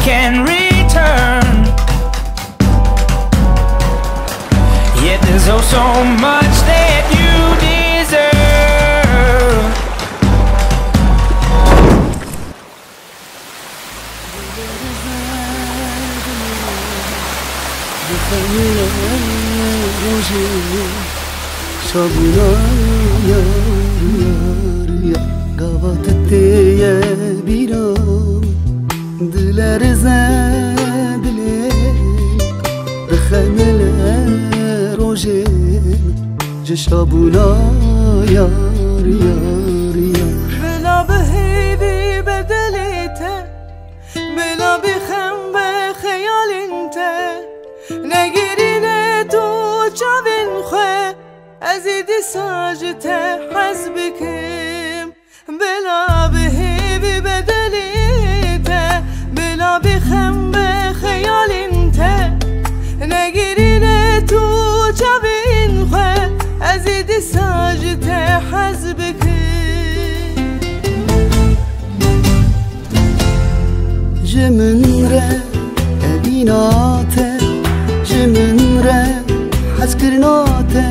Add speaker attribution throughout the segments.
Speaker 1: can return. Yet there's oh so much that you deserve.
Speaker 2: دلر زدلين بخمل روجين جشابونا يار يار يار
Speaker 3: بلا بهيبي بدليته بلا بخم بخيال انت نگیرینه تو چاوین خواه ازیدی ساجته حزبکم بلا بهيبي بدليته بلا بخم بخيال انت نگیرینه تو چاوین خواه ازیدی ساجته حزبکم
Speaker 2: جمن ره ابیناته جمن ره حسکرناته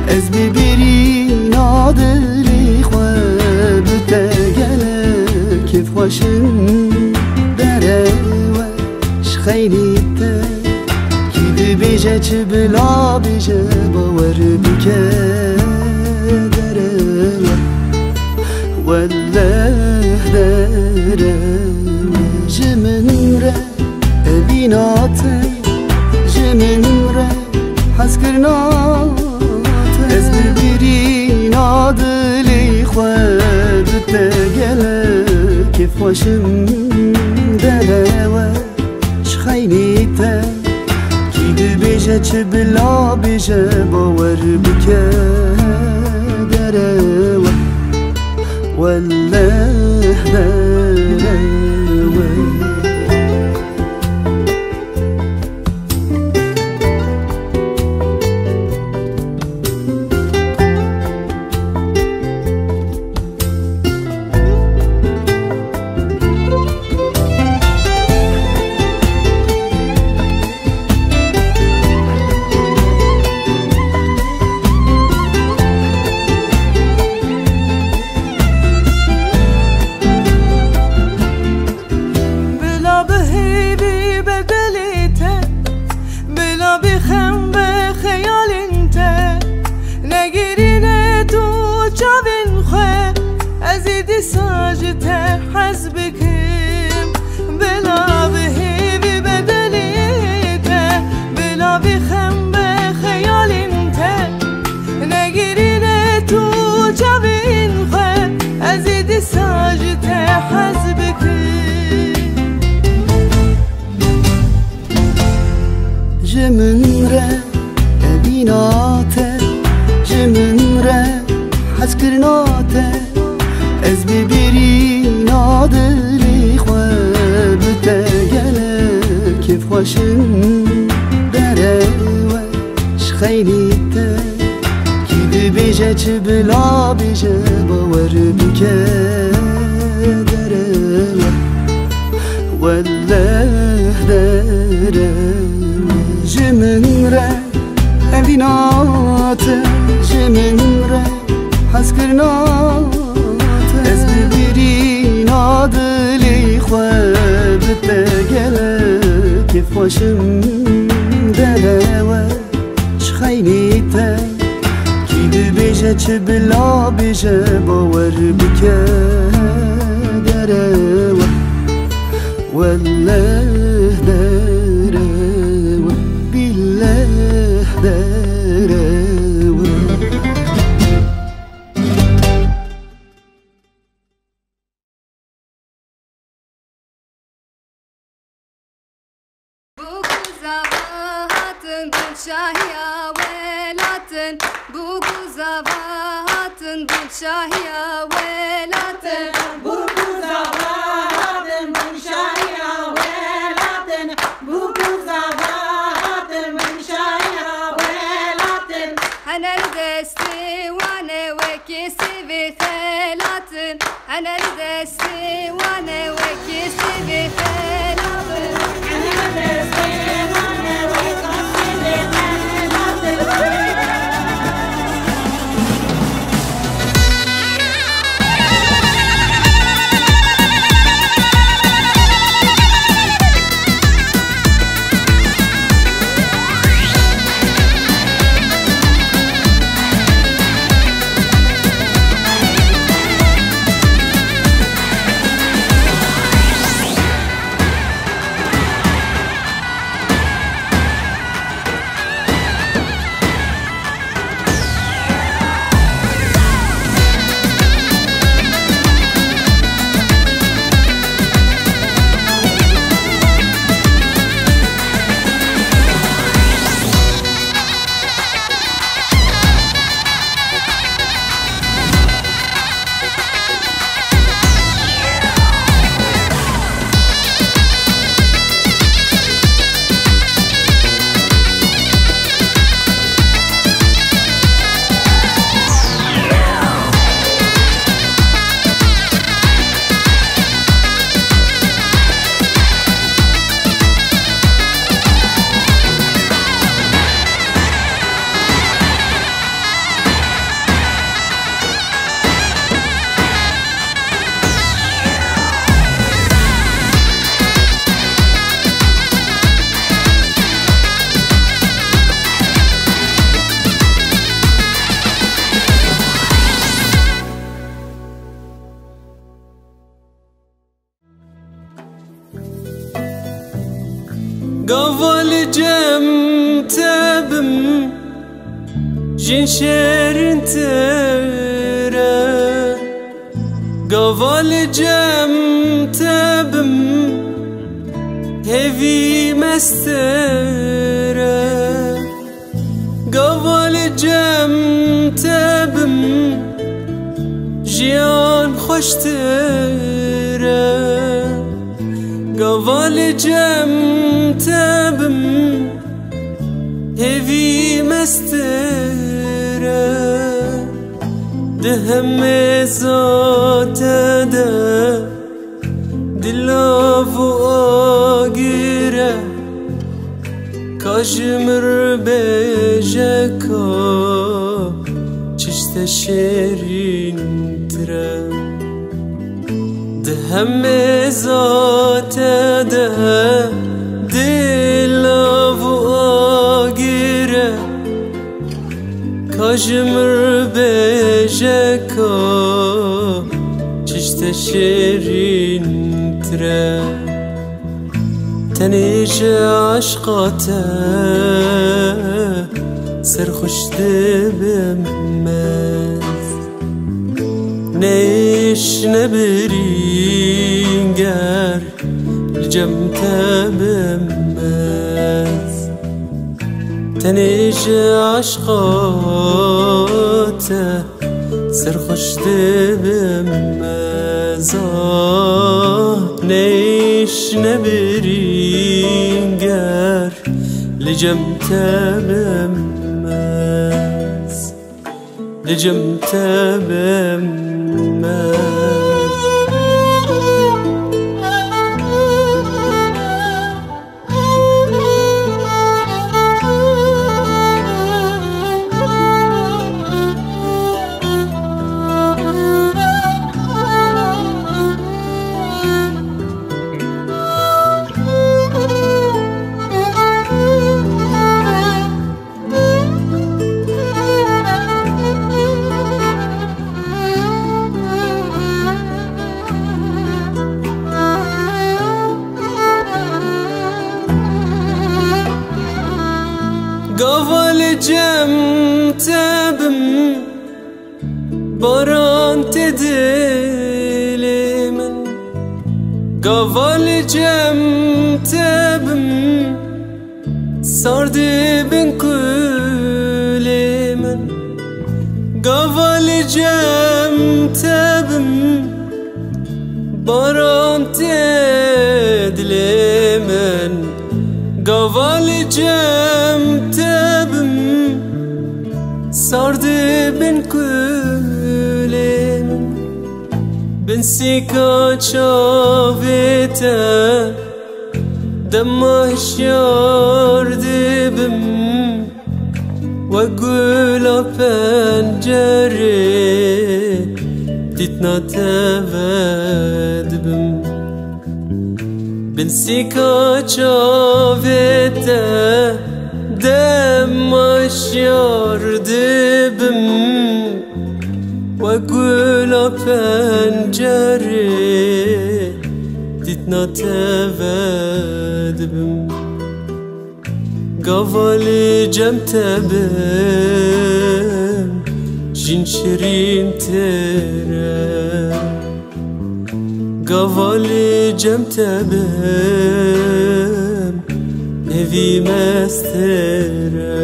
Speaker 2: از ببری نادلی خواه بتگله کف خوشن دره وش خیلیته کی ببیجه چه بلا بیجه باور بکه دره والله دره جمن ره ابیناته جمن ره حسکرناته از ببری نادلی خواه بتگله کف خوشم دره وش خیلیته کی ببیجه چه بلا بیجه باور بکه دره والله دره
Speaker 3: ساجته حزبكم بلا بهيبي بدليته بلا بخم بخيال انت نگیرینه تو جوین خواه ازیدی ساجته حزبكم
Speaker 2: جمن ره ابیناته جمن ره حسکرناته از ببری نادلی خواه بتگله کف خوشن دره وش خیلیته کی ببیجه چه بلا بیجه باور بکه دره والله دره جمن ره ابیناته جمن ره حسکرناته از ببری نادلی خواه بتگله کف خوشم دره وش خیلیته کی ببیجه چه بلا بیجه باور بکه دره والله دره بالله دره
Speaker 4: Şahiya velatın bu kuzavatın bu şahiya velatın
Speaker 5: bu kuzavatın bu şahiya velatın bu kuzavatın bu şahiya velatın
Speaker 4: hanel desti wane vekisi ve felatın hanel desti wane vekisi ve felatın
Speaker 6: قوال جم تبم جن شيرين ترى قوال جم تبم هفي مسترى قوال جم تبم جيان خوش ترى قوال جم تبم هفي مسترى دهم زات ده دلافو آگیره کاجمر بجکا چشت شیرین تره دهم زات ده دلافو آگیره کاجمر بجکا چشت شیرین تره تنیج عشقاته سرخوش دبمز نیش نبرینگر لجم تبمز تنیج عشقاته سرخوش دبمز نیش نبرینگر لجم تبمز لجم تبمز قوال جم تبم باران تدلی من قوال جم تبم ساردی بن کل من قوال جم تبم باران تدلی من قوال جم تبم ساردي بن كل بن سيكا شافيته دمه شيار دبم واقول بنجري تتنا تفدبم بن سيكا شافيته دمه شيار دبم واقول بنجري تتنا تفدبم قوالي جم تبم جين شيرين ترى قوالي جم تبم هفي مسترى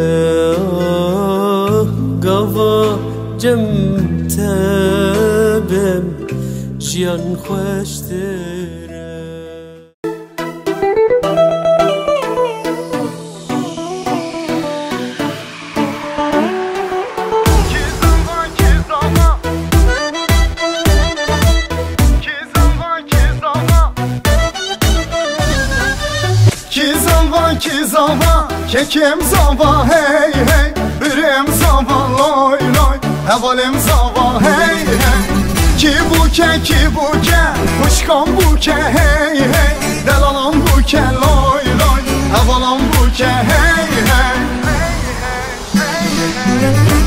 Speaker 6: قوا جم تبم جيان خوش ترى
Speaker 7: Zava, kekim zava, hey hey, birim zava, loy loy, hevalim zava, hey hey. Ki buke, kuşkan buke, hey hey, delalam buke, loy loy, hevalam buke, hey hey.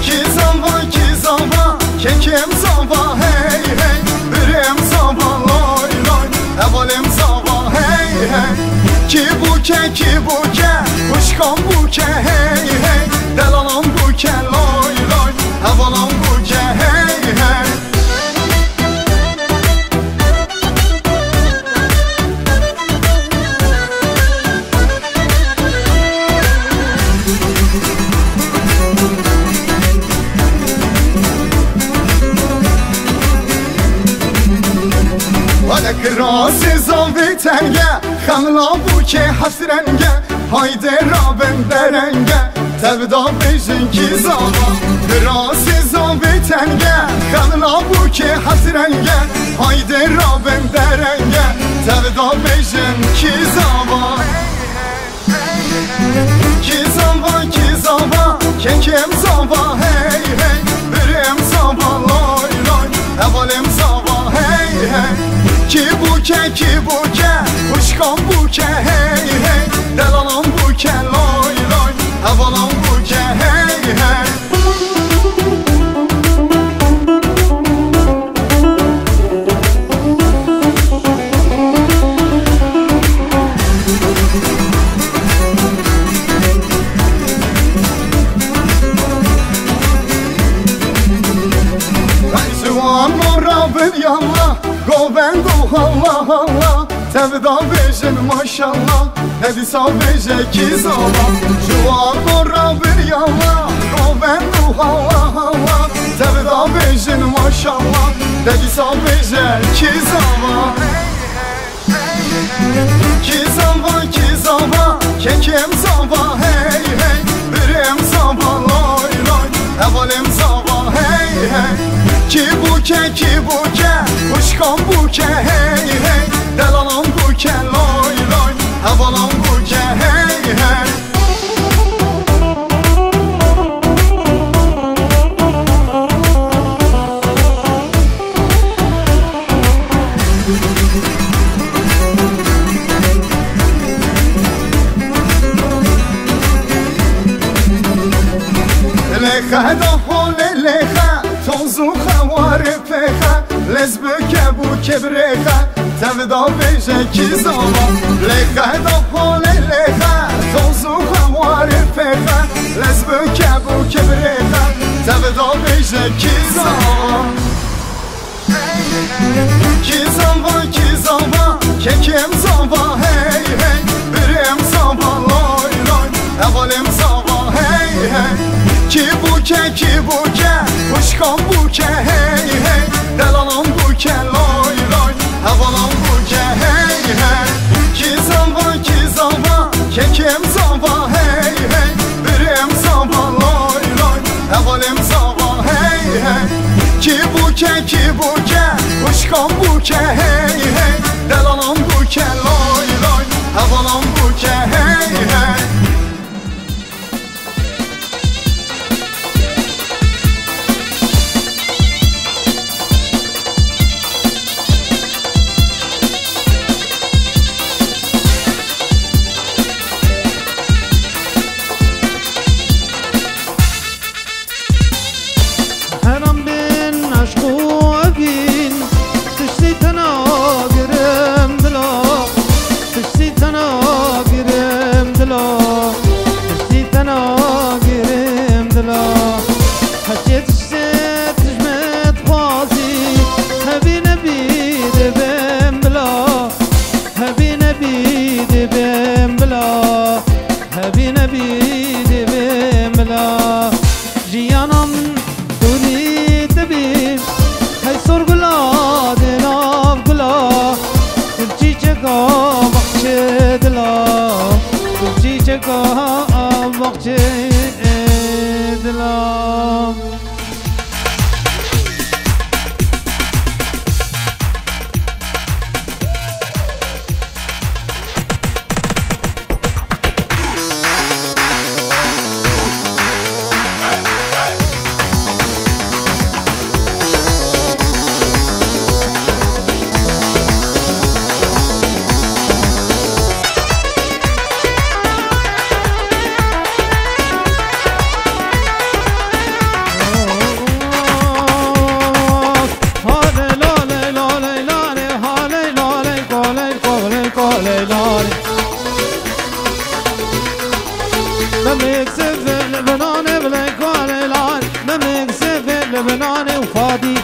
Speaker 7: Ki zava, kekim zava, hey hey, birim zava, loy loy, hevalim zava, hey hey. کی بوکه خوشکام بوکه هی هی دلانم بوکه لای لای هوانم بوکه هی هی راز زاوی تنگه خملا بوکه حسرنگه هایده رابن درنگه تبدا بیشن کی زاوا راز زاوی تنگه خملا بوکه حسرنگه هایده رابن درنگه تبدا بیشن کی زاوا کی زاوا که کم زاوا هی هی برم زاوا لای لای اولم زاوا هی هی کی بوکه خوشکام بوکه هی هی دلانم بوکه لای لای هوانم بوکه هی هی گوبندو الله الله تبدا بیشن ماشالله ندیسا بیشه کی زاوا جوان را بیالله گوبندو الله الله تبدا بیشن ماشالله ندیسا بیشه کی زاوا کی زاوا که کم زاوا هی هی برم زاوا لای لای اولم زاوا هی هی کی بوکه خوشکام بوکه هی هی دلانم بوکه لای لای هوانم بوکه هی هی لخه دا حول لخه توزو خوار پخه لزبکه بوکه برخه تبدا بیشه کی زاوا لخه دا حول لخه توزو خوار پخه لزبکه بوکه برخه تبدا بیشه کی زاوا کی زاوا که کم زاوا هی هی برم زاوا لای لای اولم زاوا هی هی کی بوکه خوشکام بوکه هی هی دلانم بوکه لای لای هوانم بوکه هی هی کی زاوا که کم زاوا هی هی برم زاوا لای لای اولم زاوا هی هی کی بوکه خوشکام بوکه هی هی دلانم بوکه لای لای هوانم بوکه هی هی
Speaker 8: تنا گرم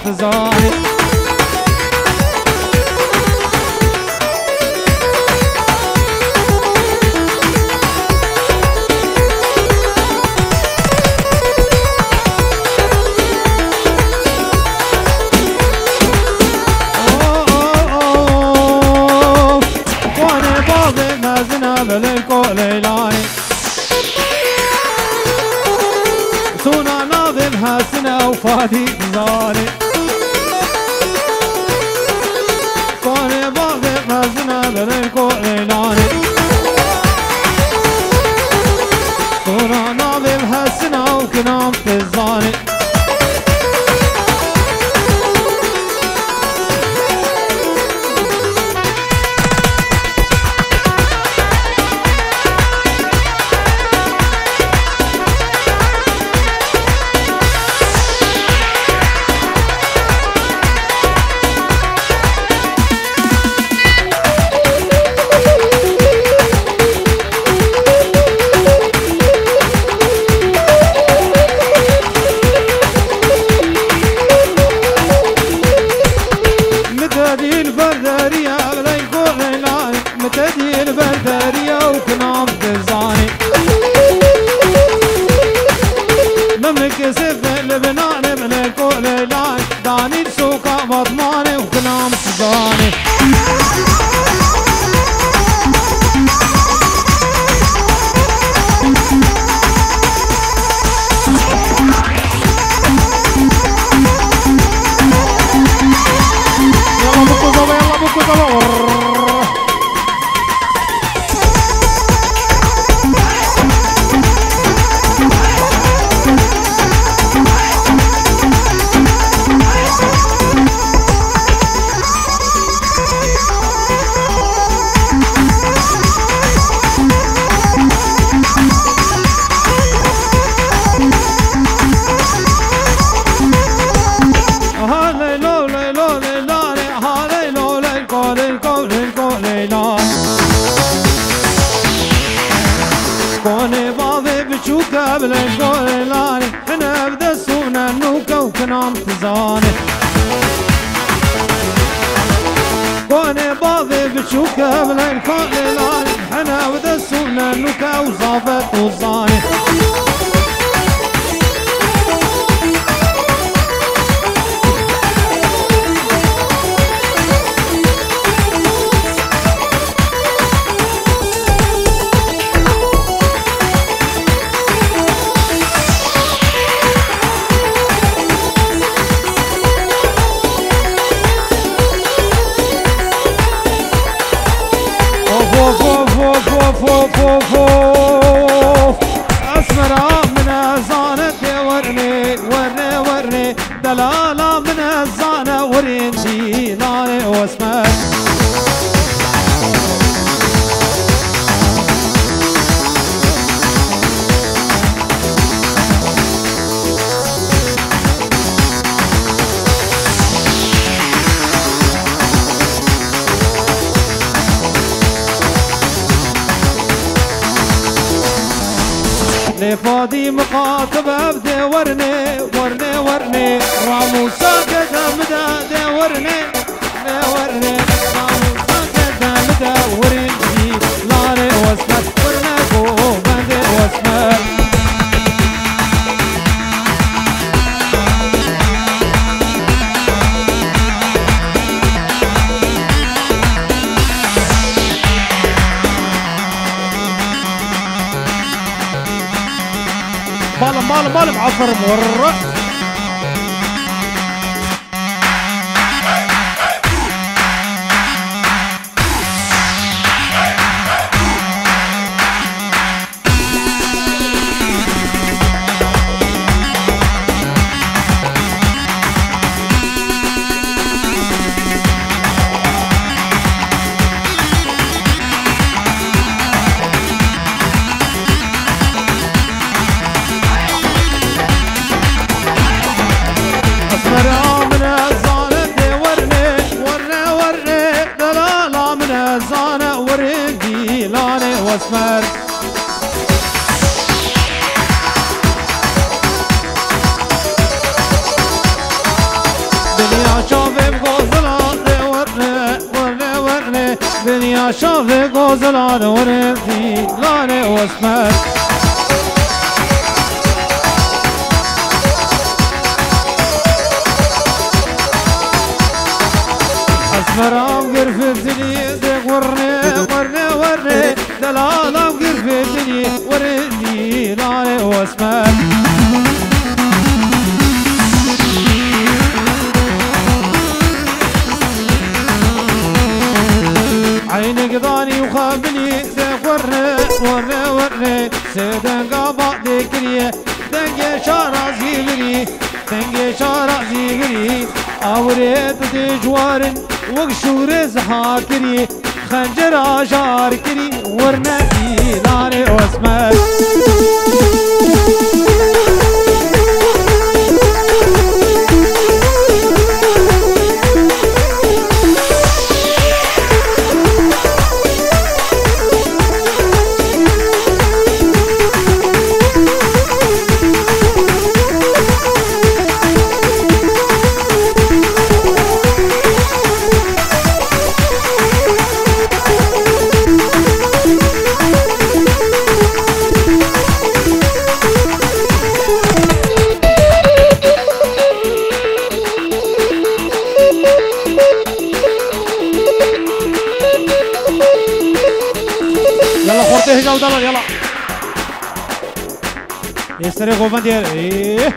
Speaker 8: تزاني بلنكو ليلاي سونا ناظم هاسنا وفادي زاري كوني باغي هاسنا بلنكو ليلاي سونا ناظم هاسنا وكنام تزاني فادي مقاطبة بدي ورني رامو ساكت مدى دي ورني رامو ساكت مدى ورني لاري واسمت ورنكو بندي واسمت مالم عفر مرة دنيا شافم غزلان ورنه ورنه ورنه دنيا شافم غزلان ورنه في لانه واسمر اسمرام قرف الدنيا ورنه ورنه ورنه دلالام قرف الدنيا ورنه لانه واسمر عينك ضاني وخابني دق ورنه ورنه ورنه سيدن قابا دكريه دنجي شارع زيغري دنجي شارع زيغري اوريت دجوارن وقشور زهاكري خنجر عشار كري ورنه إيلاني واسمر يلا ودلال يلا يستري غوفان ديال ايه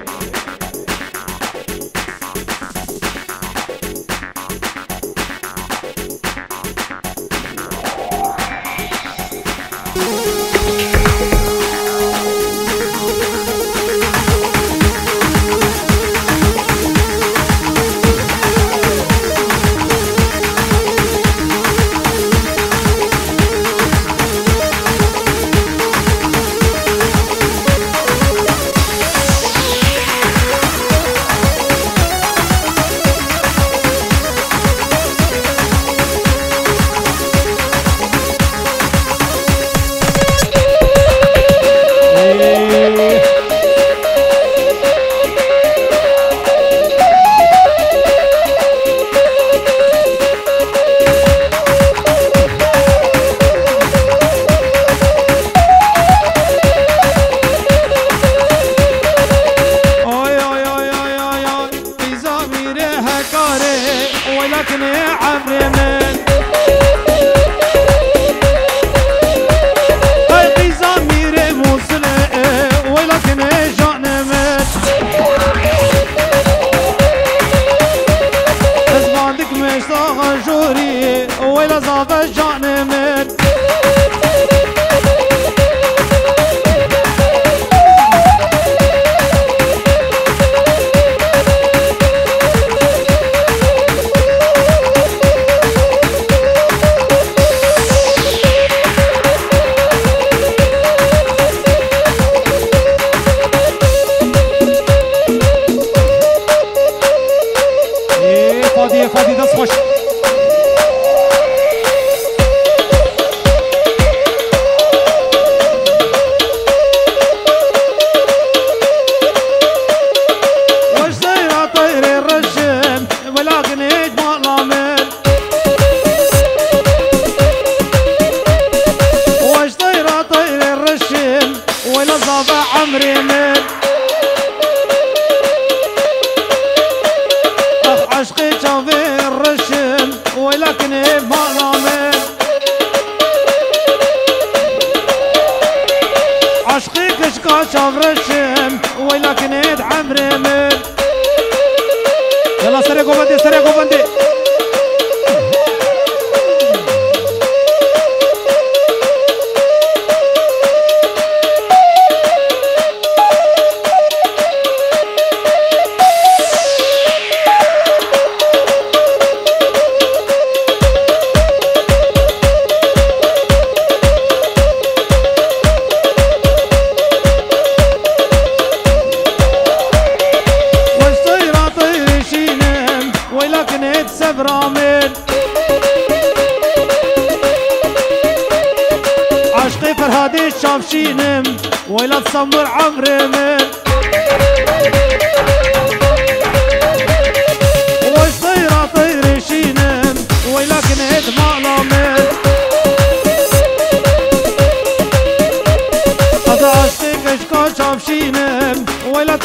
Speaker 8: شافشينم ولا تصمر عمري من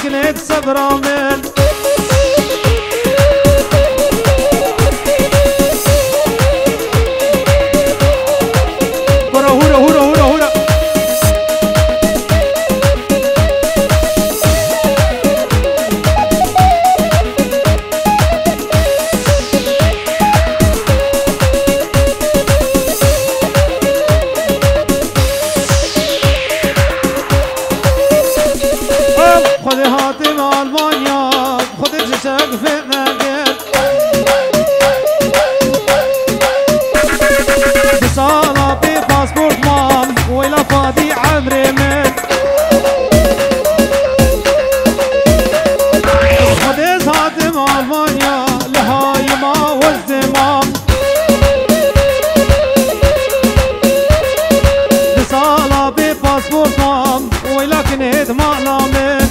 Speaker 8: كنك صبر من هورا هورا هورا هورا خذي هاتي من ألمانيا خذي جسك في مجال بصالة بباسبورت مام ويلا فاضي عمري من خذي هاتي من ألمانيا لهاي ما والزمام بصالة بباسبورت مام ولكن هيد ما لامن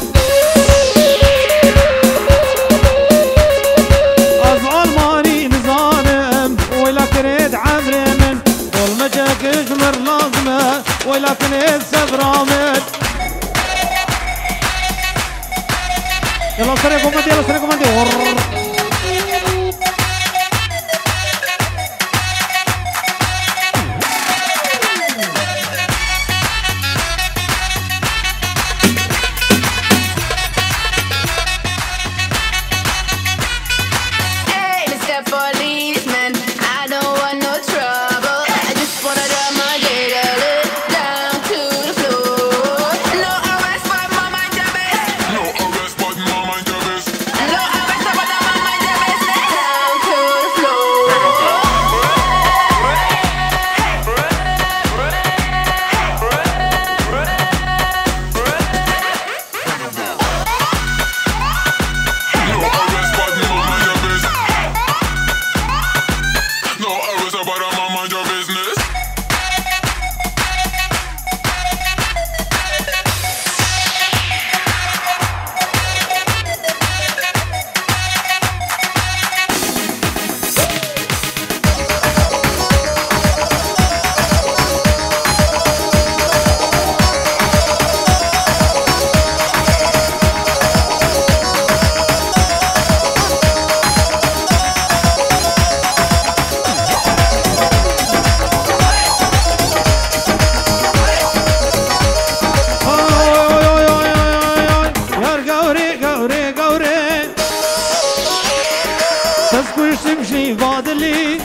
Speaker 8: ألماني نظام ولكن هيد عمري من طول ما جاك جمر لازمه ولكن هيد سبرامن يلا سريع كوماندي يلا سريع كوماندي
Speaker 9: Policeman, I don't want no trouble. I just wanna drop my data down to the floor. No arrest, but my mind your business. No arrest, but my mind your business. No arrest, but my mind your business. Down to the floor.
Speaker 8: تمشي فاضلي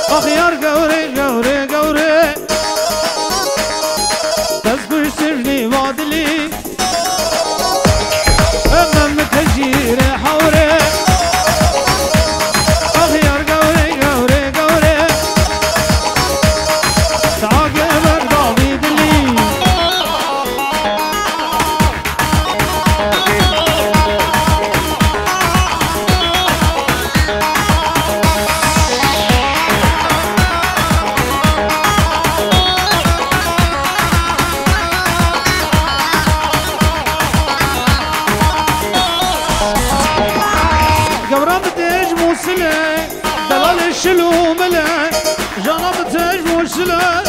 Speaker 8: أخيار قوري قوري قوري تذكر سرني فاضلي أمام تجير حوري أخيار قوري قوري قوري تعاقب الضابي دلي دلال الشلو ملع جنب تجمو شلا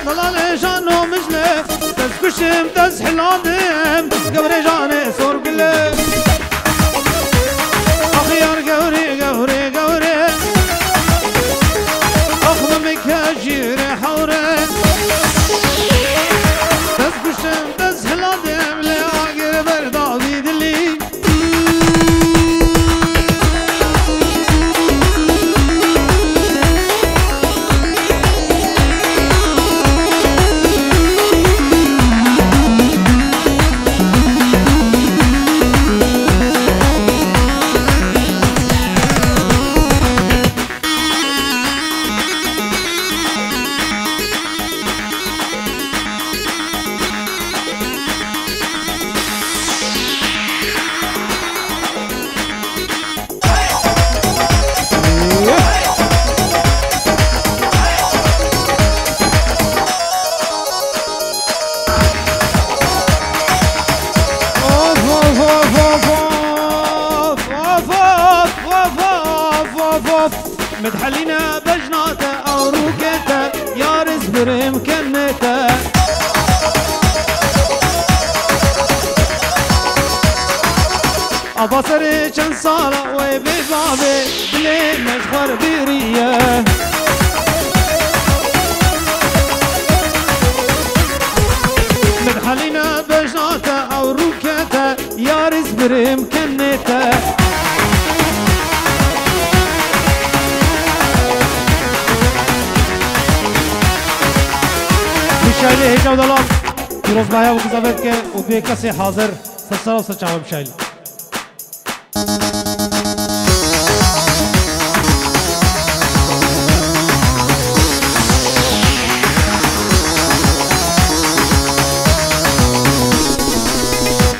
Speaker 8: دلال جانو مجلة تسكشم تسحل عظيم قبري جاني صور قلب أخيار قوري قوري قوري أخضمك هجير حوري تسكشم تسحل عظيم لأقر بردا بيدلي متحلينا بجناته او روكته يا رزبر مكنته أبصري كان صالة وببابي بلي مشخر بيريه مدحلينا بجناته أو روكته يا رز بريم كنته مشايلي هيجا ودلال يروز بايا وكزافتك وبيكسي حاضر سلسلة وسلسلة مشايلي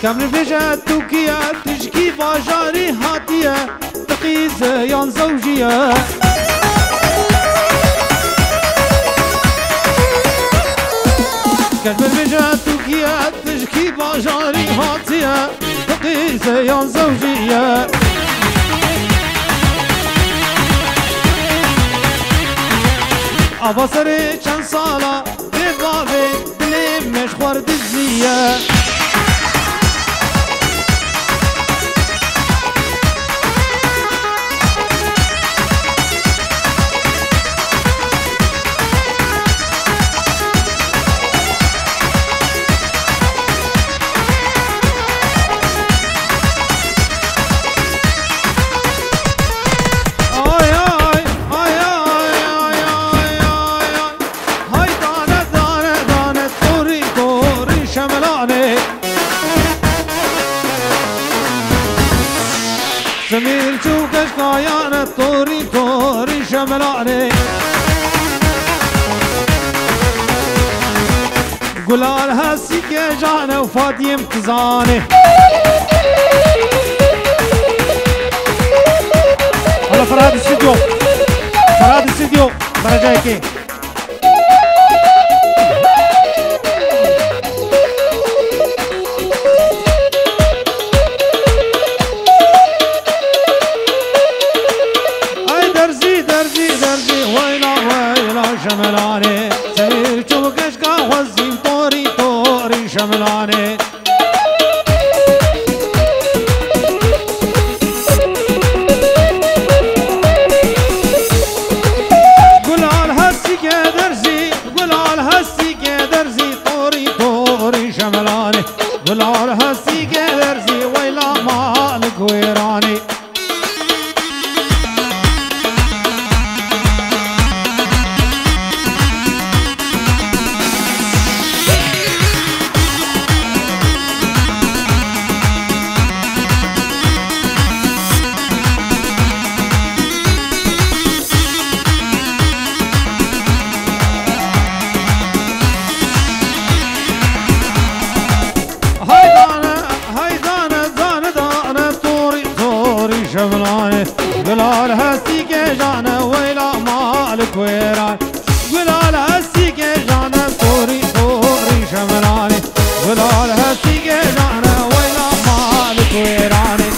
Speaker 8: كم بجات توكيا تشكي باجاري هاتية تقيز يان زوجية كم بجات توكيا تشكي باجاري هاتية تقيز يان زوجية أبصري كان صالة ببابي بلي مشخور دزية زميل شوكش قايانة طوري طوري شملاني قلال هسيك يا جانة وفادي امتزاني على فراد الاستديو فراد الاستديو برجايكي شملاني سمير شوكش كاوزين طوري طوري شملاني قلال هسي كدرزي قلال هسي كدرزي طوري طوري شملاني قلال هسي كدرزي ويلا مالك ويراني قلال هسيك جانا ويلا مالك ويران قلال هسيك جانا طوري طوري شمراني قلال هسيك جانا ويلا مالك ويراني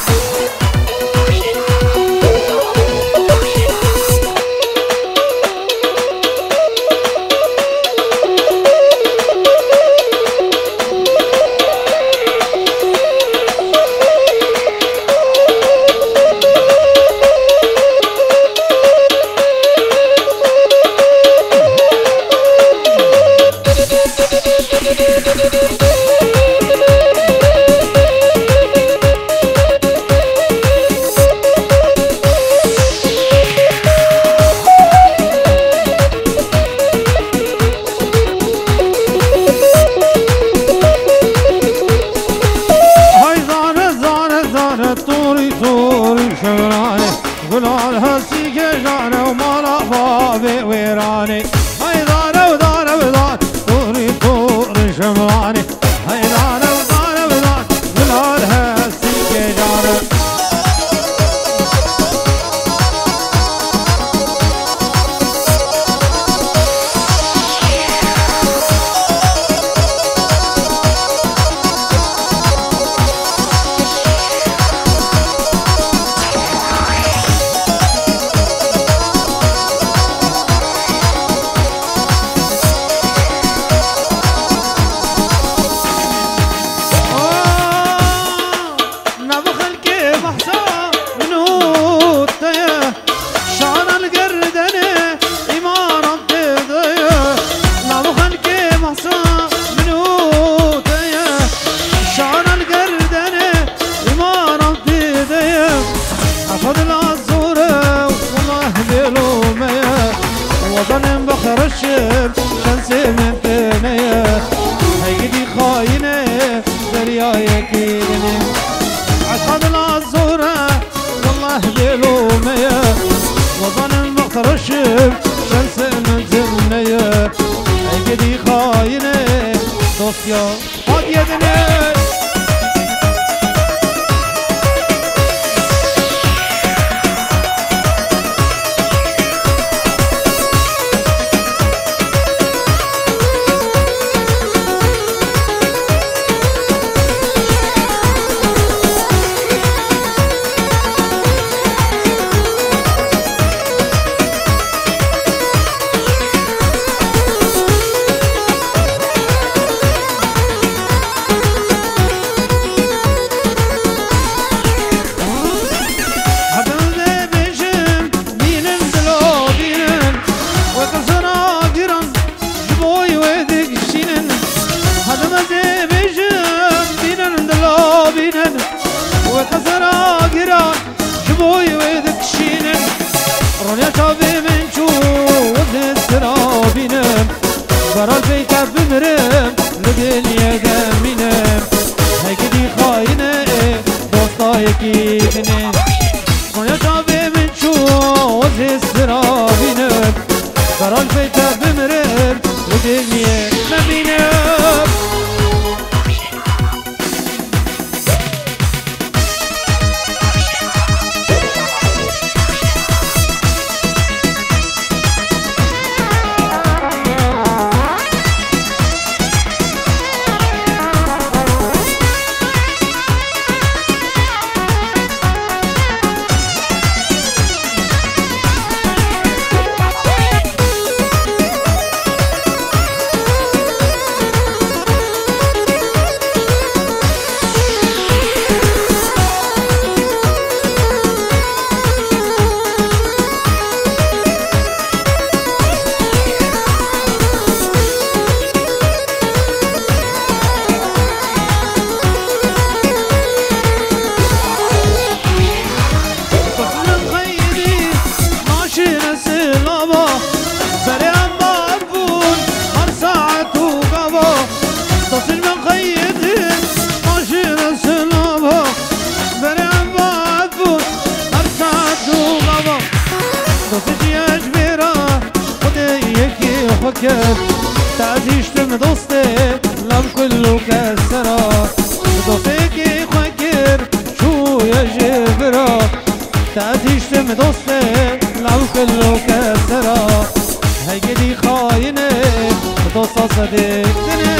Speaker 8: قلال هسيك جانا ومالا بابي ويراني هاي دانا ودانا ودان طوري طوري شمراني هاي دانا ودانا ودان قلال هسيك جانا عصد العزورة والله بلومية وطن بخر الشم شمس من ثنية هيدي خاينة دريايا كيدني عصد العزورة والله بلومية وطن بخر الشم شمس من ثنية هيدي خاينة دوسيا قد يدني برا البيت بمرم لدنيا دمينم هيكدي خاينة دوستا يكيدني وانا تابي من شوز السرابينم برا البيت بمرم لدنيا دمينم تعزيشتم دوستي لم كله كسرة دوستيكي خكر شو يا جبرة تعزيشتم دوستي لم كله كسرة هيجدي خاينة دوستا صديقتني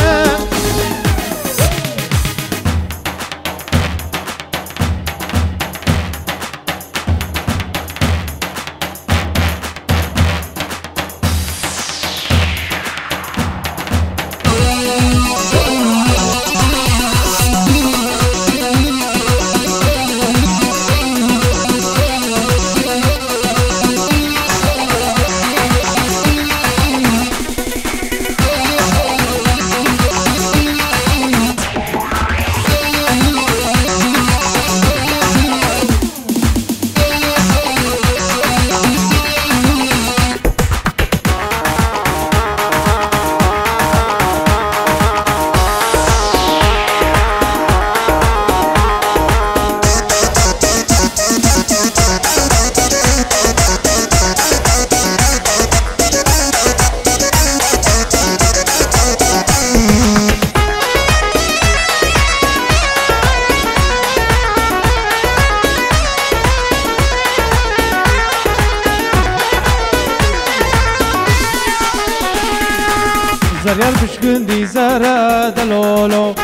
Speaker 8: زريار بشكندي زرا دلولو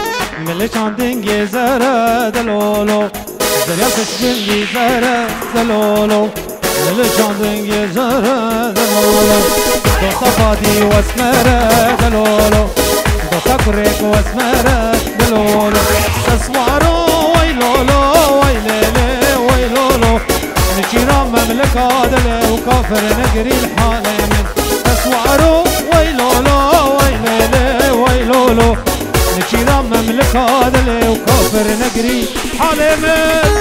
Speaker 8: ملشان دنگي زرا دلولو زريار بشكندي زرا دلولو ملشان دنگي زرا دلولو دوستا فادي واسمرا دلولو دوستا كريك واسمرا دلولو تسوارو ويلولو ويليلي ويلولو نشيرا مملكة دلي وكافر نقري الحالة من تسوارو ويلولو ويلولو نشيرا مملكة دلي وكافر نقري حالي من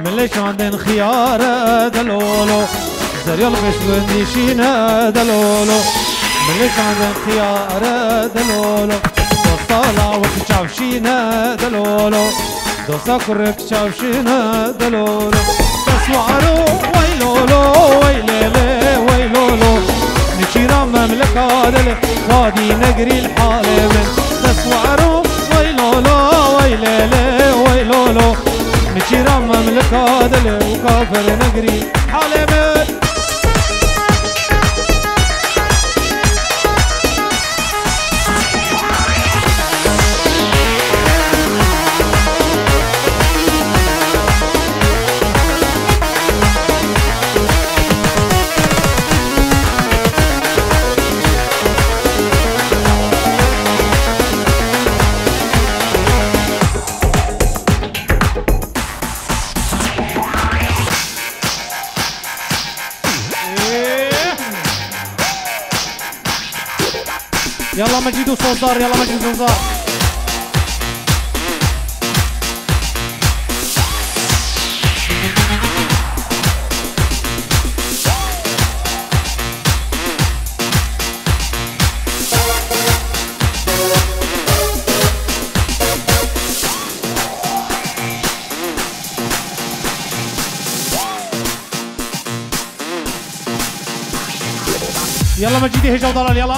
Speaker 8: ملش عندن خيارة دلولو زريال بش بنديشينا دلولو ملش عندن خيارة دلولو دوسالا وقت شافشينا دلولو دوسا كرك شافشينا دلولو تسوارو ويلولو ويليلي ويلولو نشيرا مملكة دل وادي نقري الحالة من تسوارو ويلولو ويليلي ويلولو نشيرا مملكة دل وكافر نقري حالة من يلا مجيد وصوصار يلا مجيد وصوصار يلا مجيدي هجا وضلال يلا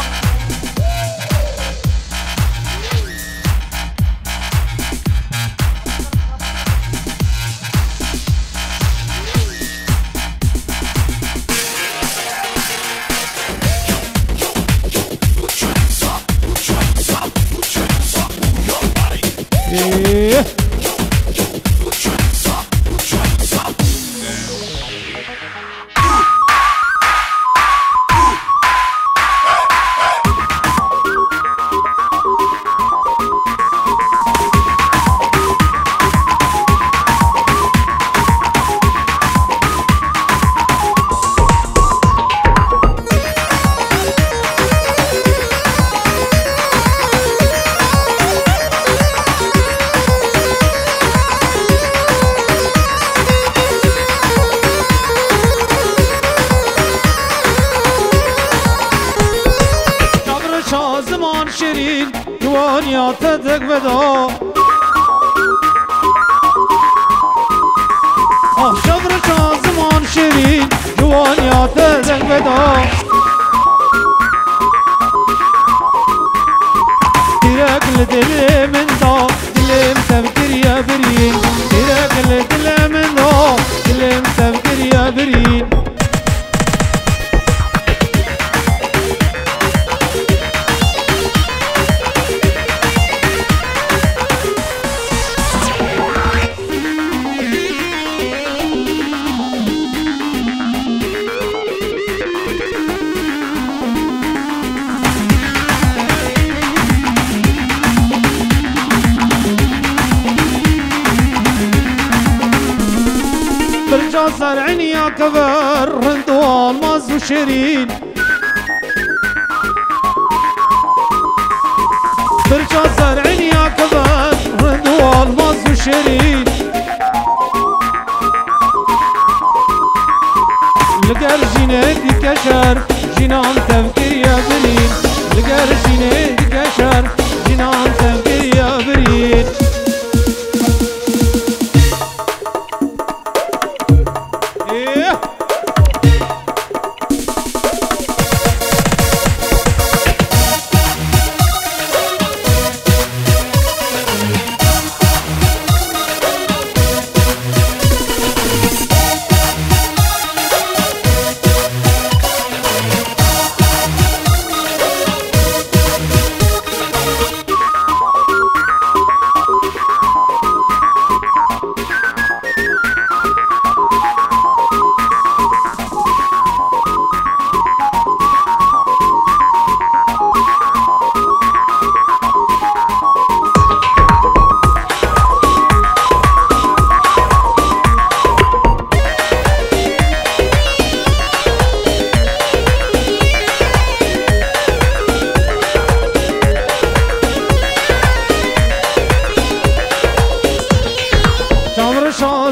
Speaker 8: شیرین جوانیات دک بدا شبر زمان شیرین جوانیات دک بدا تیرک لدل من دا دلم تفکر یا برین تیرک لدل من دا دلم تفکر یا برین زرعين يا كبر هند والماس وشيرين برجع زرعين يا كبر هند والماس وشيرين لقر جيني كشر جنان تفكير يا برين لقر جيني كشر جنان تفكير يا برين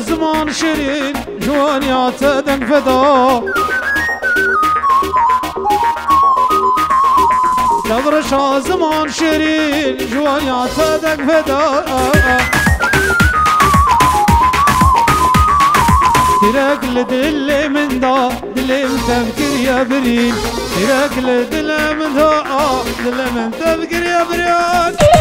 Speaker 8: زمان شيرين جوانيات دنگ فدا لبر زمان شيرين جوانيات دنگ فدا تراك لدل من دا دل من تفكر يا برين تراك لدل من دا دل من تفكر يا برين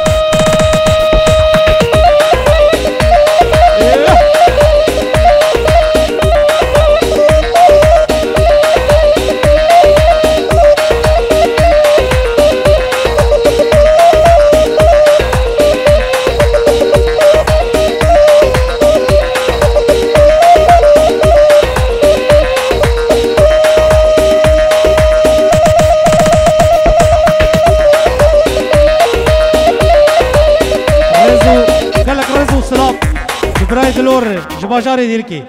Speaker 8: برايد لور جباجاري ديركي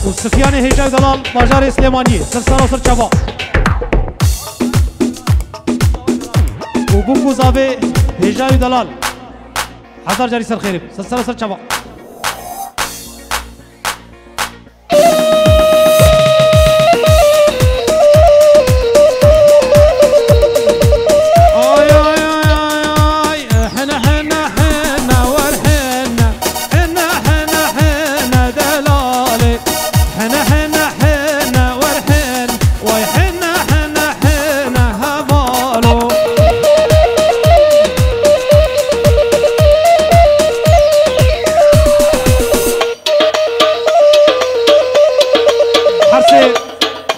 Speaker 8: وسفياني هجاي دلال باجاري سليماني سرسارة وسر چابا وبوكو زابي هجاي دلال حزار جاري سر خيرب سرسارة وسر چابا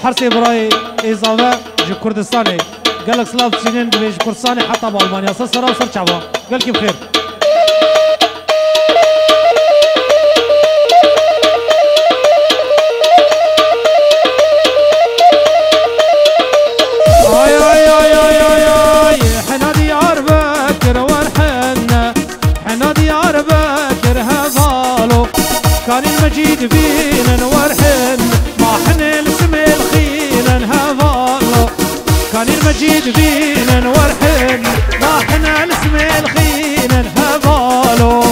Speaker 8: حرسي براي إضافة جو كردستاني قالك سلاف سنين بيج كردستاني حتى بألمانيا سرسرة وسر شعبا قال كيف خير آي آي آي آي آي آي حنا ديار بكر ورحنا حنا ديار بكر هذالو كان المجيد بينا ورحن ما حنا السمي الخينا هذالو كان المجيد بينا ورحن ما حنا السمي الخينا هذالو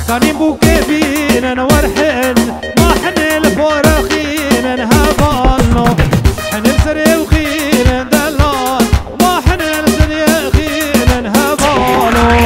Speaker 8: كاني بوكي فينا ورحن ما حني الفورخين هبالنو حني السري وخين دلال ما حني السري خين هبالو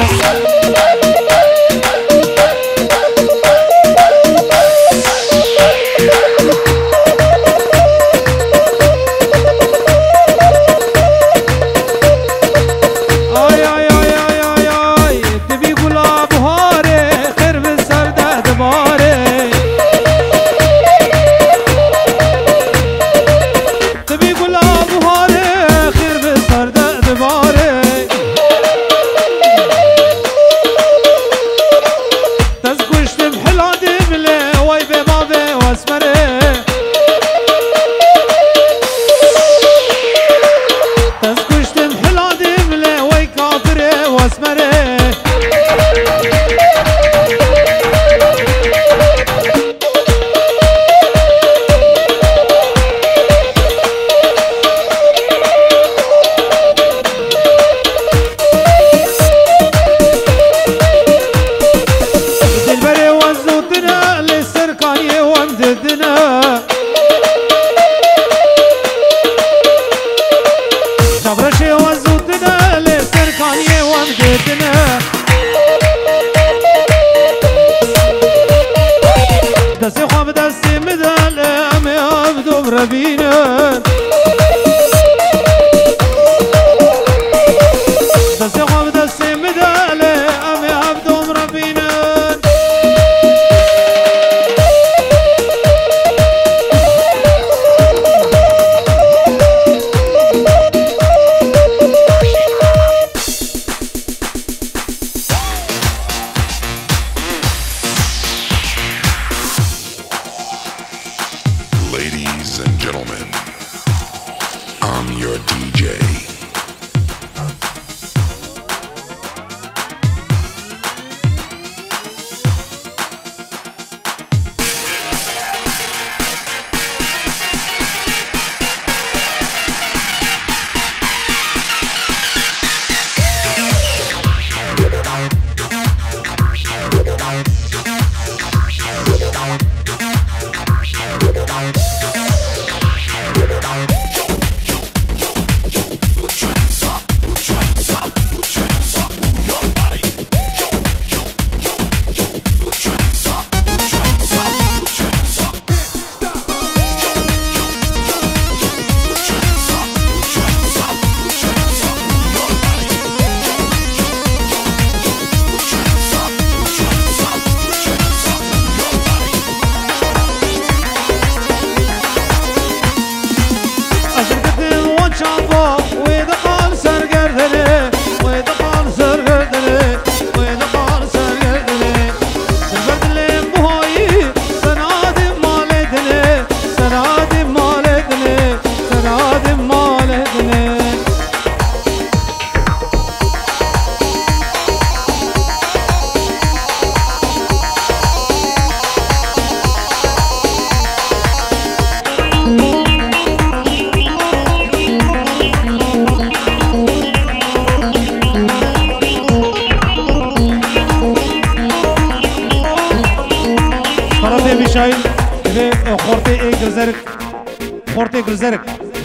Speaker 8: خورتي گرزرک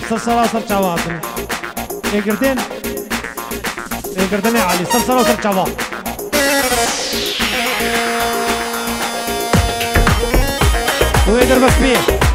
Speaker 8: سلسلة چاواتن اگردن علی سلسلة سر چاوا و اگر بس بیه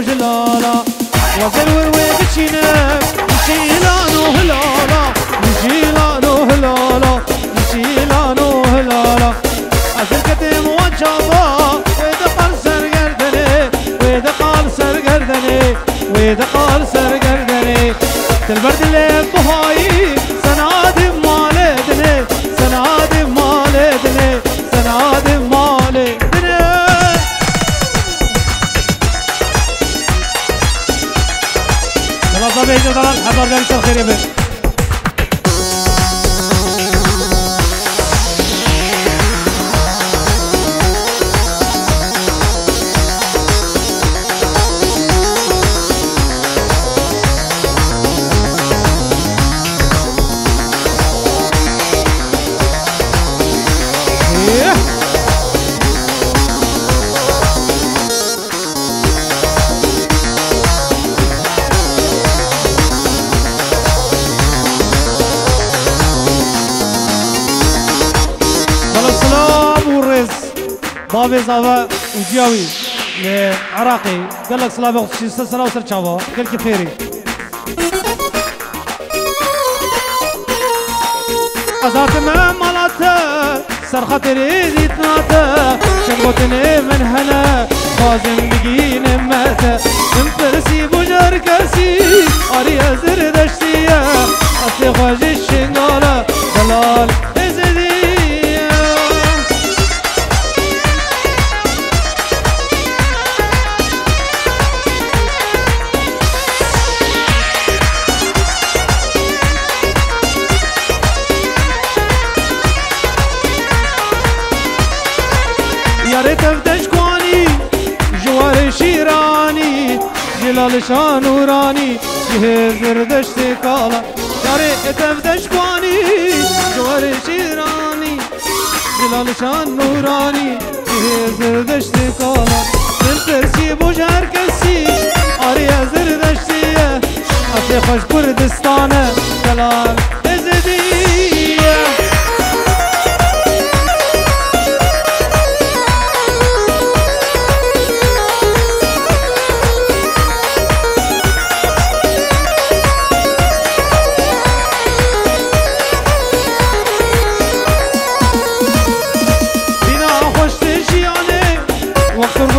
Speaker 8: جلالا وزلور وبتشينك نشيلانو هلالا نشيلانو هلالا نشيلانو هلالا أزل كتم وجابا ويدقال سرقردني ويدقال سرقردني ويدقال سرقردني تلبرد اللي بهاي سنادم مالدني سنادم مالدني سنادم مالدني طبيعي جدارات حضر جالس الخير يا بنت بابي زاوا وجاوي لعراقي قال لك صلاه بخشي سلسله وسر شابا قال كفيري ازات ما مالته سر خاطري زيتناته شغوتني من هنا خازن بقين ماته انفرسي بجر كرسي اريا زردشتيه اصلي خواج الشنقاله دلال ازدي تفدشكواني جوار شيراني جلال شان وراني جهز دشتي كالا ياري تفدشكواني جوار شيراني جلال شان وراني جهز دشتي كالا من فرسي بوجهر كسي اريا زردشتي اصلي خوش كردستانه دلال ازديه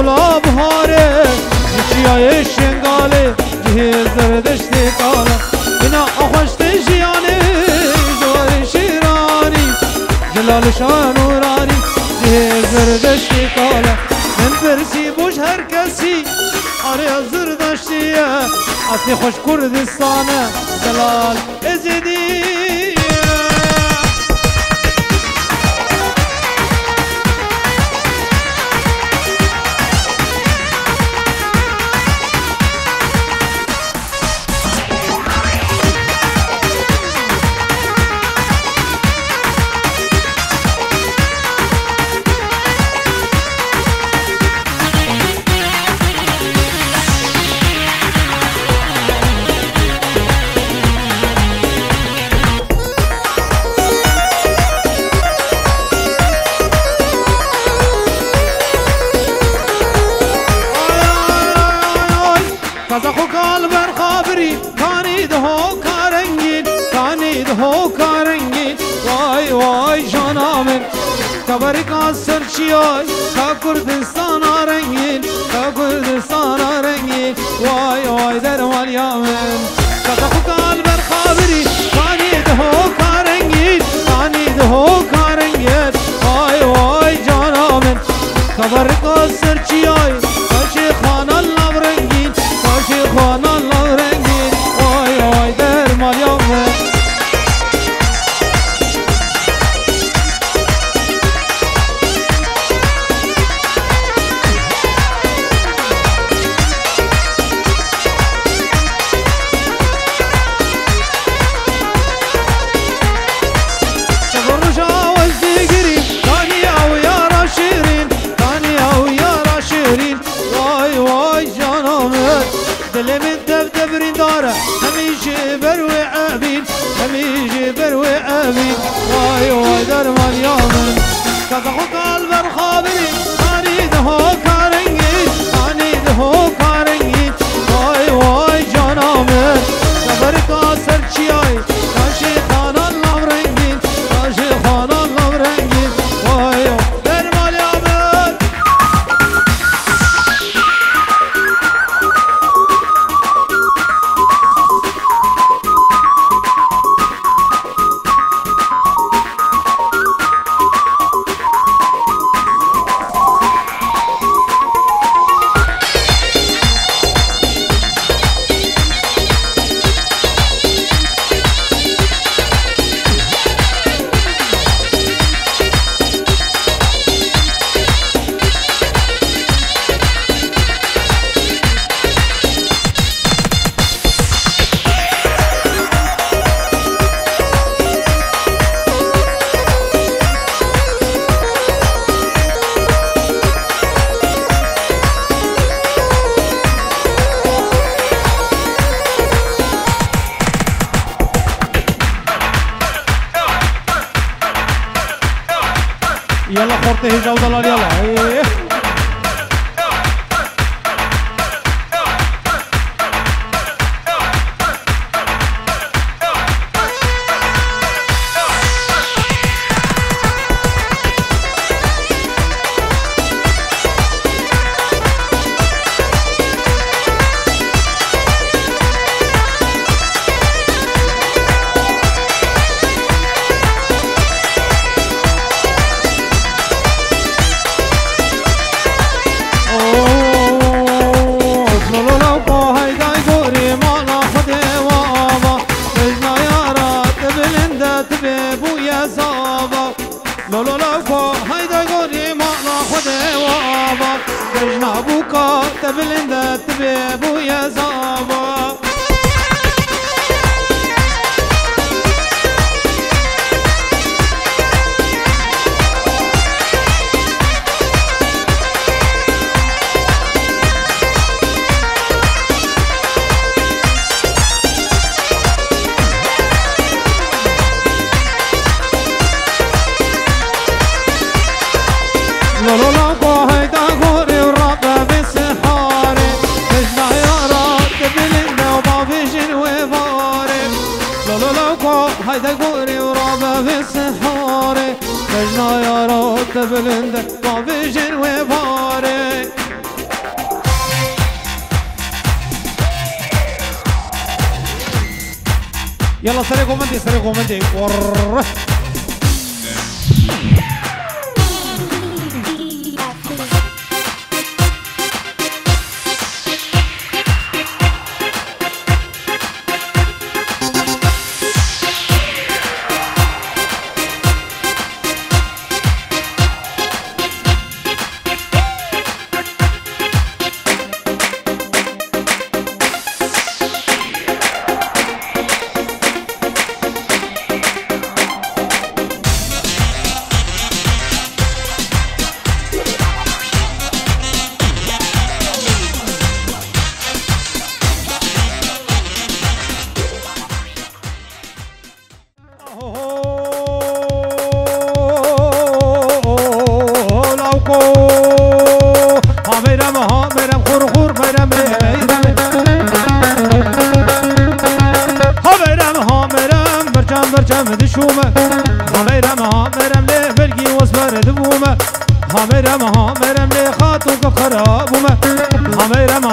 Speaker 8: غلاب هاره جیای شنگاله جهز زردشتی کالا بنا آخوشت جیانه جوار شیرانی جلال شان ورانی جهز زردشتی کالا من پرسی بوش هر کسی آره زردشتیه اصلی خوش کردستانه جلال ازدی کازاخو کال بر خابری کانید هو کارنگین کانید هو کارنگین وای وای جانامن کبری کا سرچیای کا کردستان رنگین کا کردستان رنگین وای وای در مالیامن کازاخو کال بر خابری کانید هو کارنگین کانید هو کارنگین وای وای جانامن کبری کا سرچیای کاشی خانال نورنگین کاشی خانال نورنگین وای وای در مالیامن دلمن دبرين داره هميجي بروي عابين هميجي بروي عابين واي واي درمان يومن كذا قلب الخابري اريد هو كارنجي اريد هو كارنجي واي واي جانامن صبر كاسر چياي كاشي خان الله رنگين كاشي خان الله رنگين واي درمان يومن يلا خورته هجاو دلال يلا لولو لوكو هيدا قولي ما ناخد وابا دجنا بوكا تبلند تبيبو يا زابا لولو لوكو هيدا غوري ورابا بسحاري دجنا يا رات بلند وبافيجن وفاري لولو لوكو هيدا غوري ورابا بسحاري دجنا يا رات بلند وبافيجن وفاري يلا سريع كومنتي ور میرم ها میرم خور خور میرم ها میرم برچم دشومه ها میرم لی بلگی وصبر دبومه ها میرم لی خاتو که خرابومه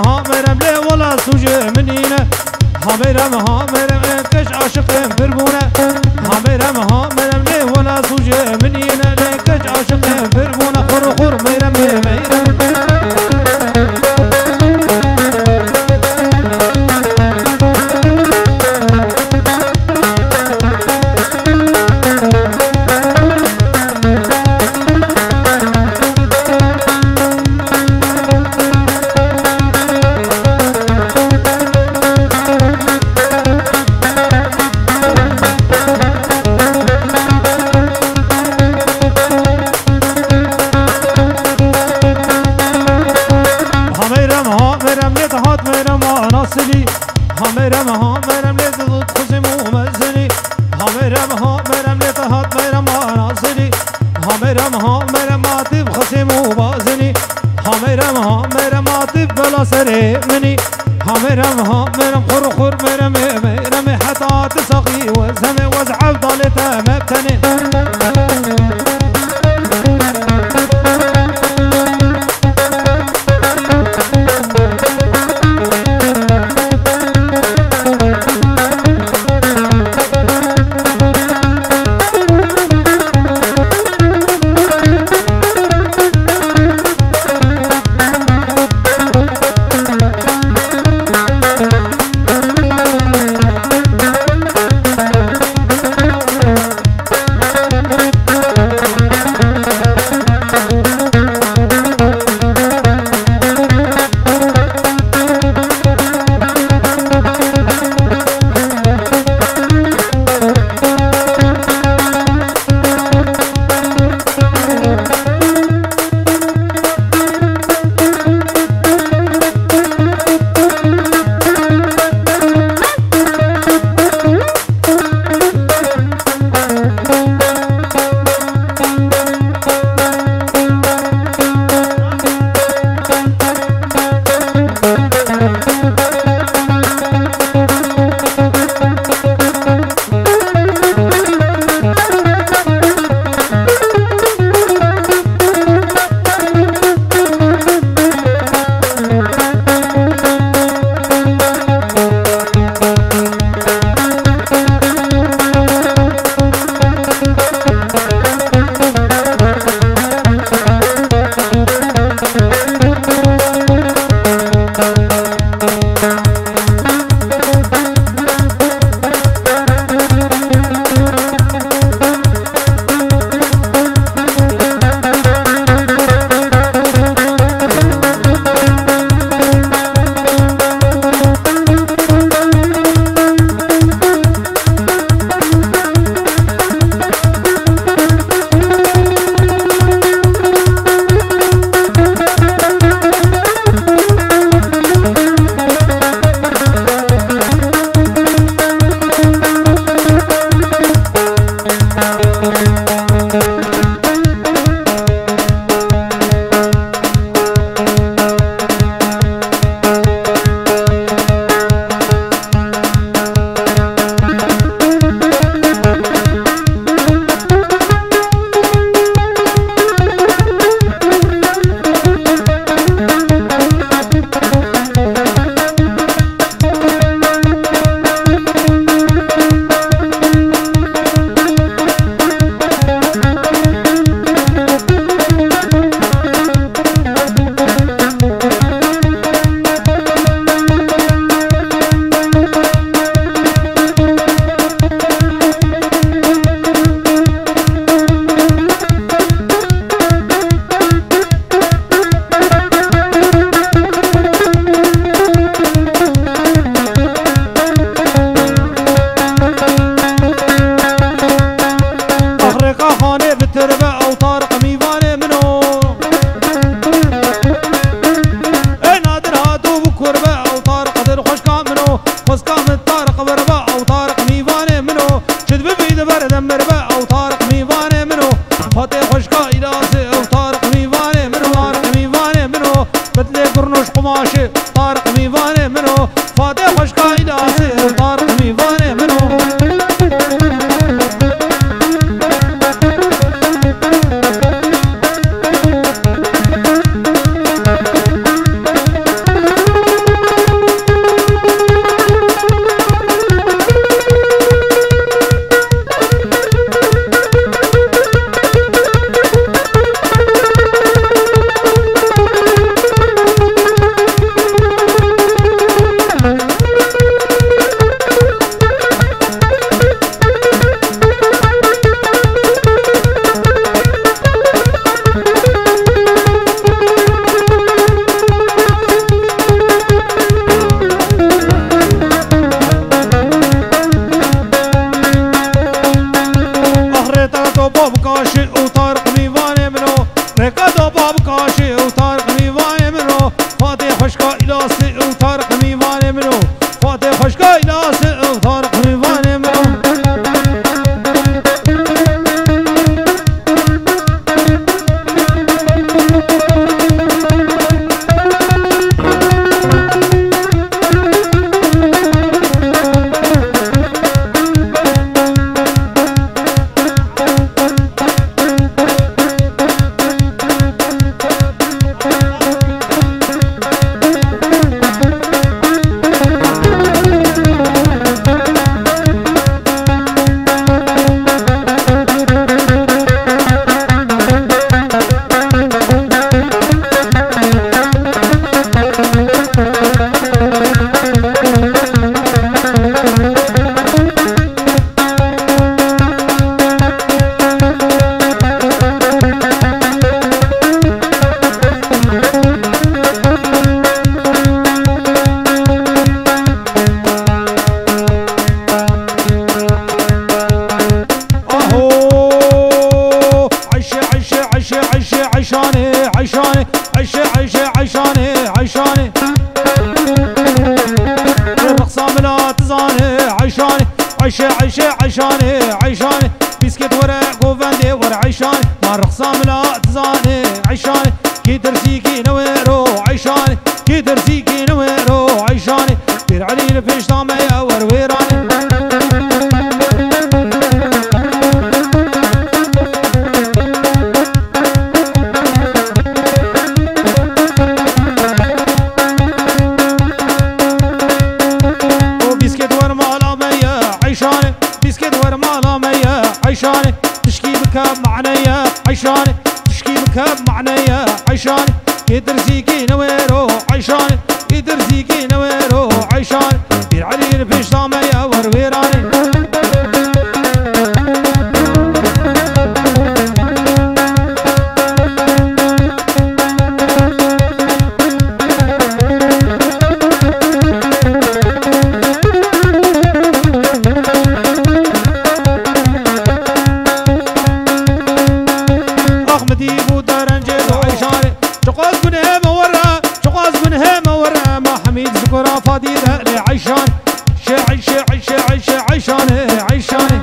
Speaker 8: ها میرم لی ولا سوجه منینه ها میرم کش عاشقم فربونه ها میرم لی ولا سوجه منینه لی کش عاشقم فربونه خور خور میرم میرم لی زود خزم و مزنی میرم لی تهات میرم ناصری میرم ماتب خسم و بازنی میرم ماتب بلا سر منی میرم خور خور میرم حتی تساقی وزم وزعب ضالته مبتنی ملا تزاني عيشاني عيشة عيشة عيشاني عيشاني بسكت ورا قوفندي ورا عيشاني ما رخصة ملا تزاني عيشاني كي درسيكي نويرو عيشاني كي درسيكي نويرو عيشاني دير علي لفيش طامية ورويراني عيشاني تشكي بكاب معنية عيشاني تشكي بكاب معنية عيشاني يدر زيكي نويرو عيشاني يدر زيكي نويرو عيشاني دير علي الفيش طامية ورويراني فضيلة لعيشان عيشاني عيشاني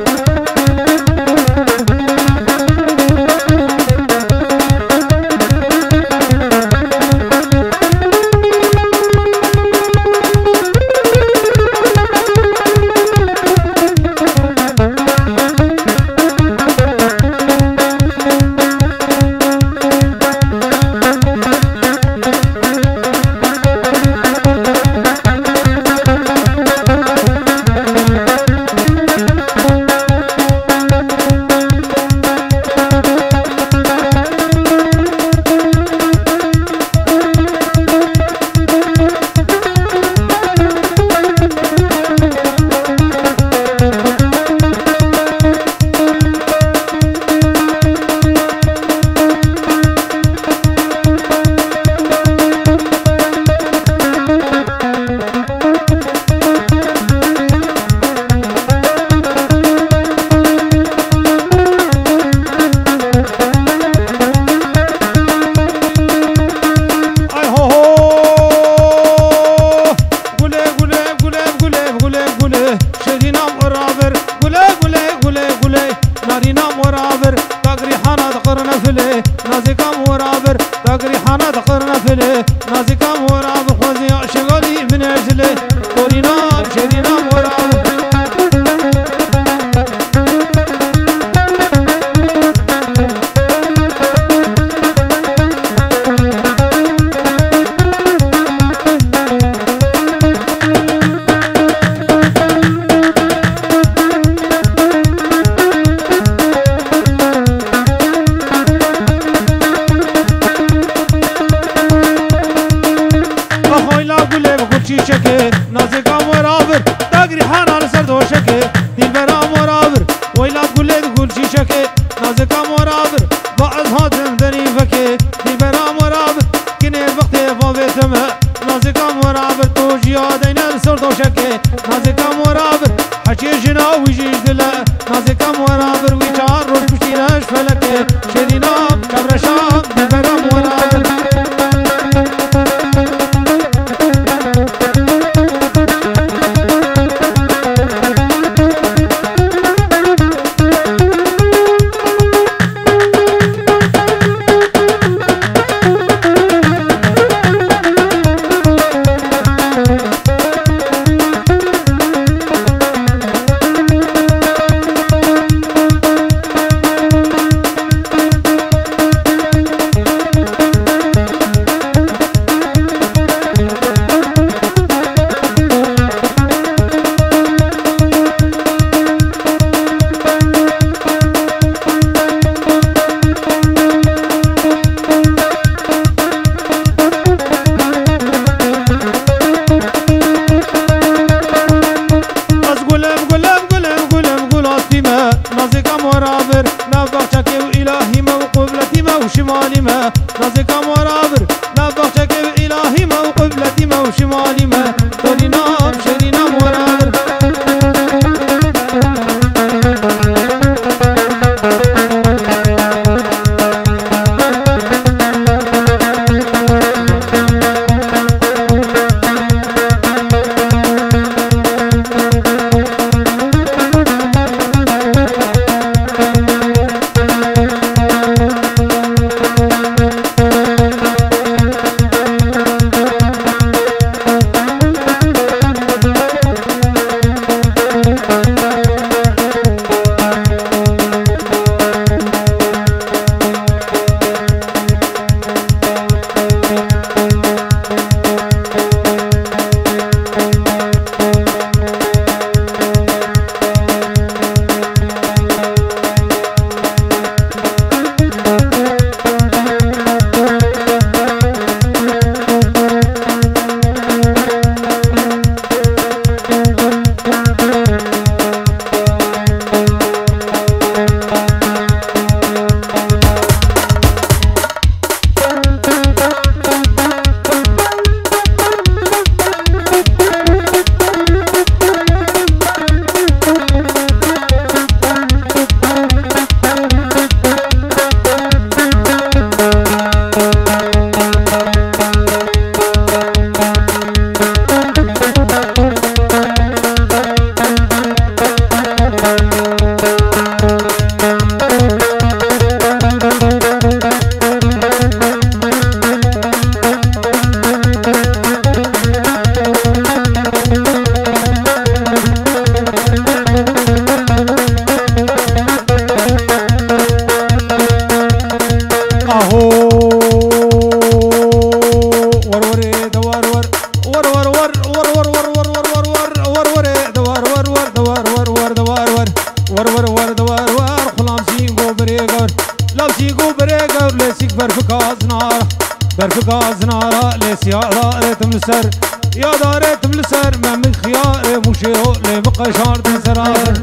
Speaker 8: راس يا دارت ملسر يا دارت ملسر ما من خيار مشيو لبقى شار تنسرار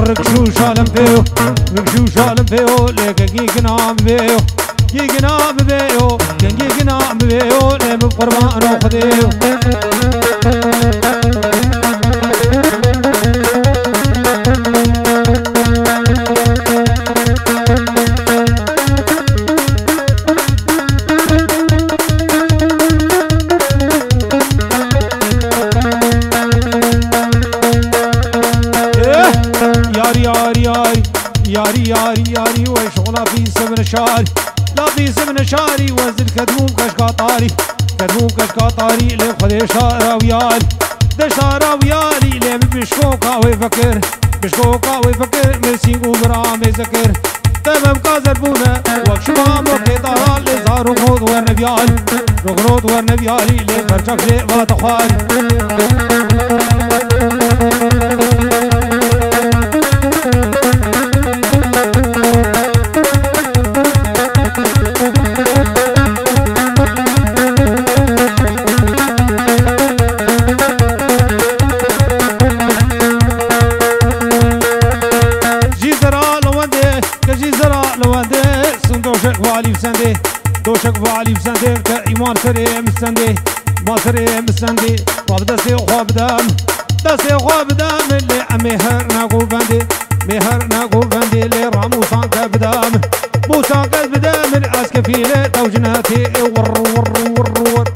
Speaker 8: ركشوشا لمبيو ركشوشا لمبيو لك جيجنا بيو جيجنا بيو جيجنا بيو لم قربان وخديو ياري وشغلة في سمن شاري لا في سمن شاري وزن كدموم كشكاطاري كدموم كشكاطاري لي خدي شارة ويالي ده شارة ويالي لي بشكوكا ويفكر بشكوكا ويفكر مرسين ومرام يذكر تمام كازر بونا وكشبام وكيطارا لي زارو خود ورنبيالي رغرود ورنبيالي لي برشاك لي واتخوالي دوشك بالي بسندي كإيمان سري مسندي ما سري مسندي وابدا سي خواب دام دا سي خواب دام اللي مهر ناقو بندي مهر ناقو بندي اللي رامو سانك بدام مو سانك بدام الاسكفيلة توجناتي ور ور ور ور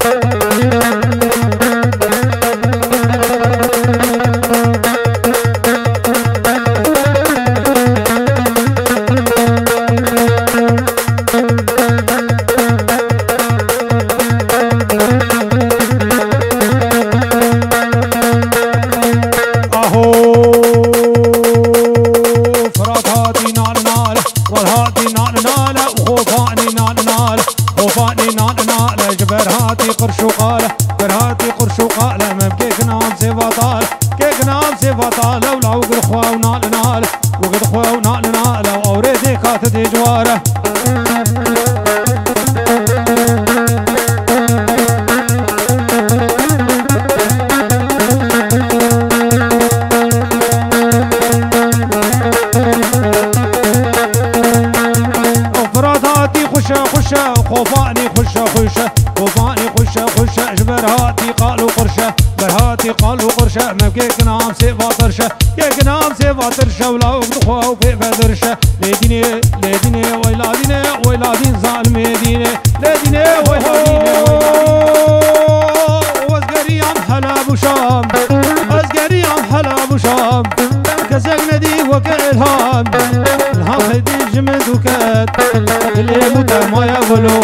Speaker 8: جواره فراتاتي خشه خشه خوفاني خشه خشه خوفاني خشه خشه جبرهاتي قالوا قرشه برهاتي قالوا قرشه مبكيك نام سي فاطرشه كيك نام سي فاطرشه ولا وخوا في بدرشه لديني لديني ويلاديني ويلادين ظالم ديني لديني ويلاديني وازقري عم حلب وشام ازقري عم حلب وشام كسقنا دي وكالهام الهام هدي جمد وكات اللي موت ما يقولوا